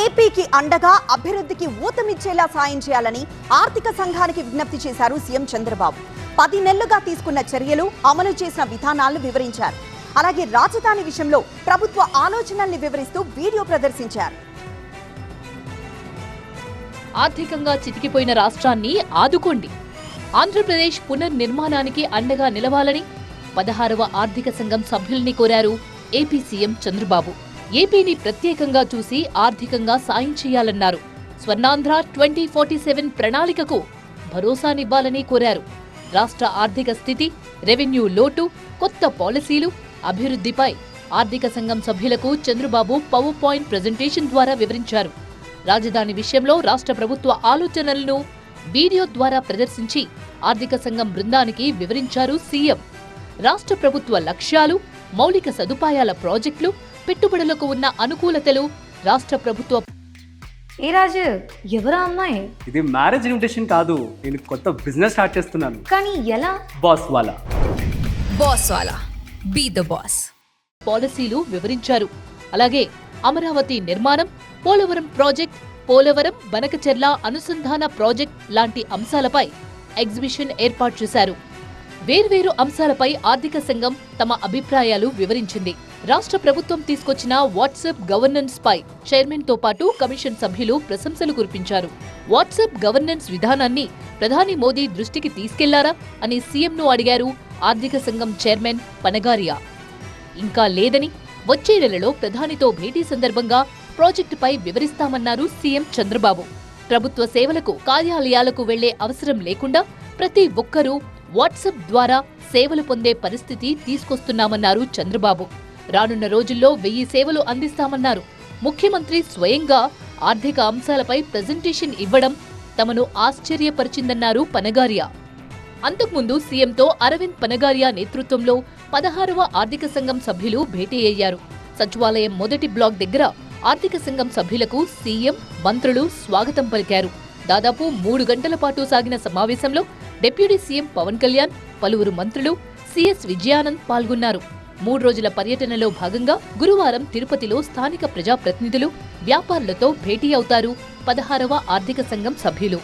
ఏపీకి అండగా అభివృద్ధికి ఊతమిచ్చేలా సాయం చేయాలని ఆర్థిక సంఘానికి విజ్ఞప్తి చేశారు సీఎం చంద్రబాబు. 10 నెలలుగా తీసుకున్న చర్యలు, అమలు చేసిన విధానాలను వివరించారు. అలాగే రాజధాని విషయంలో ప్రభుత్వ ఆలోచనల్ని వివరిస్తూ వీడియో ప్రదర్శించారు. ఆర్థికంగా చితికిపోయిన రాష్ట్రాన్ని ఆదుకోండి, ఆంధ్రప్రదేశ్ పునర్నిర్మాణానికి అండగా నిలవాలని 16వ ఆర్థిక సంఘం సభ్యుల్ని కోరారు ఏపీ సీఎం చంద్రబాబు. ఏపీని ప్రత్యేకంగా చూసి ఆర్థికంగా సాయం చేయాలన్నారు. స్వర్ణాంధ్ర 2047 ప్రణాళికకు భరోసానివ్వాలని కోరారు. రాష్ట్ర ఆర్థిక స్థితి, రెవెన్యూ లోటు, కొత్త పాలసీలు, అభివృద్ధిపై ఆర్థిక సంఘం సభ్యులకు చంద్రబాబు పవర్ పాయింట్ ప్రెజెంటేషన్ ద్వారా వివరించారు. రాజధాని విషయంలో రాష్ట్ర ప్రభుత్వ ఆలోచనలను వీడియో ద్వారా ప్రదర్శించి ఆర్థిక సంఘం బృందానికి వివరించారు సీఎం. రాష్ట్ర ప్రభుత్వ లక్ష్యాలు, మౌలిక సదుపాయాల ప్రాజెక్టులు, పెట్టుబడులకు ఉన్న అనుకూలతలు, రాష్ట్ర ప్రభుత్వ ఏ రాజు, ఎవరా అమ్మాయి? ఇది మ్యారేజ్ ఇన్విటేషన్ కాదు, నేను కొత్త బిజినెస్ స్టార్ట్ చేస్తున్నాను. కానీ ఎలా? బాస్ వాలా బీ ద బాస్ పాలసీలు వివరించారు. అలాగే అమరావతి నిర్మాణం, పోలవరం ప్రాజెక్ట్, పోలవరం బనకచెర్ల అనుసంధాన ప్రాజెక్ట్ లాంటి అంశాలపై ఎగ్జిబిషన్ ఏర్పాటు చేశారు. వేర్వేరు అంశాలపై ఆర్థిక సంఘం తమ అభిప్రాయాలు వివరించింది. రాష్ట్ర ప్రభుత్వం తీసుకొచ్చిన వాట్సాప్ గవర్నెన్స్ పై చైర్మన్ తో పాటు కమిషన్ సభ్యులు ప్రశంసలు కురిపించారు. వాట్సాప్ గవర్నెన్స్ విధానాన్ని ప్రధాని మోదీ దృష్టికి తీసుకెళ్లారా అని సీఎంను అడిగారు ఆర్థిక సంఘం చైర్మన్ పనగారియా. ఇంకా లేదని, వచ్చే నెలలో ప్రధానితో భేటీ సందర్భంగా ప్రాజెక్టుపై వివరిస్తామన్నారు సీఎం చంద్రబాబు. ప్రభుత్వ సేవలకు కార్యాలయాలకు వెళ్లే అవసరం లేకుండా ప్రతి ఒక్కరూ వాట్సాప్ ద్వారా సేవలు పొందే పరిస్థితి తీసుకొస్తున్నామన్నారు చంద్రబాబు. రానున్న రోజుల్లో 1000 సేవలు అందిస్తామన్నారు. ముఖ్యమంత్రి స్వయంగా ఆర్థిక అంశాలపై ప్రెజెంటేషన్ ఇవ్వడం తమను ఆశ్చర్యపరిచిందన్నారు పనగారియా. అంతకుముందు సీఎంతో అరవింద్ పనగారియా నేతృత్వంలో 16వ ఆర్థిక సంఘం సభ్యులు భేటీ అయ్యారు. సచివాలయం మొదటి బ్లాక్ దగ్గర ఆర్థిక సంఘం సభ్యులకు సీఎం, మంత్రులు స్వాగతం పలికారు. దాదాపు 3 గంటల పాటు సాగిన సమావేశంలో డిప్యూటీ సీఎం పవన్ కళ్యాణ్, పలువురు మంత్రులు, సీఎస్ విజయానంద్ పాల్గొన్నారు. 3 రోజుల పర్యటనలో భాగంగా గురువారం తిరుపతిలో స్థానిక ప్రజాప్రతినిధులు, వ్యాపారులతో భేటీ అవుతారు 16వ ఆర్థిక సంఘం సభ్యులు.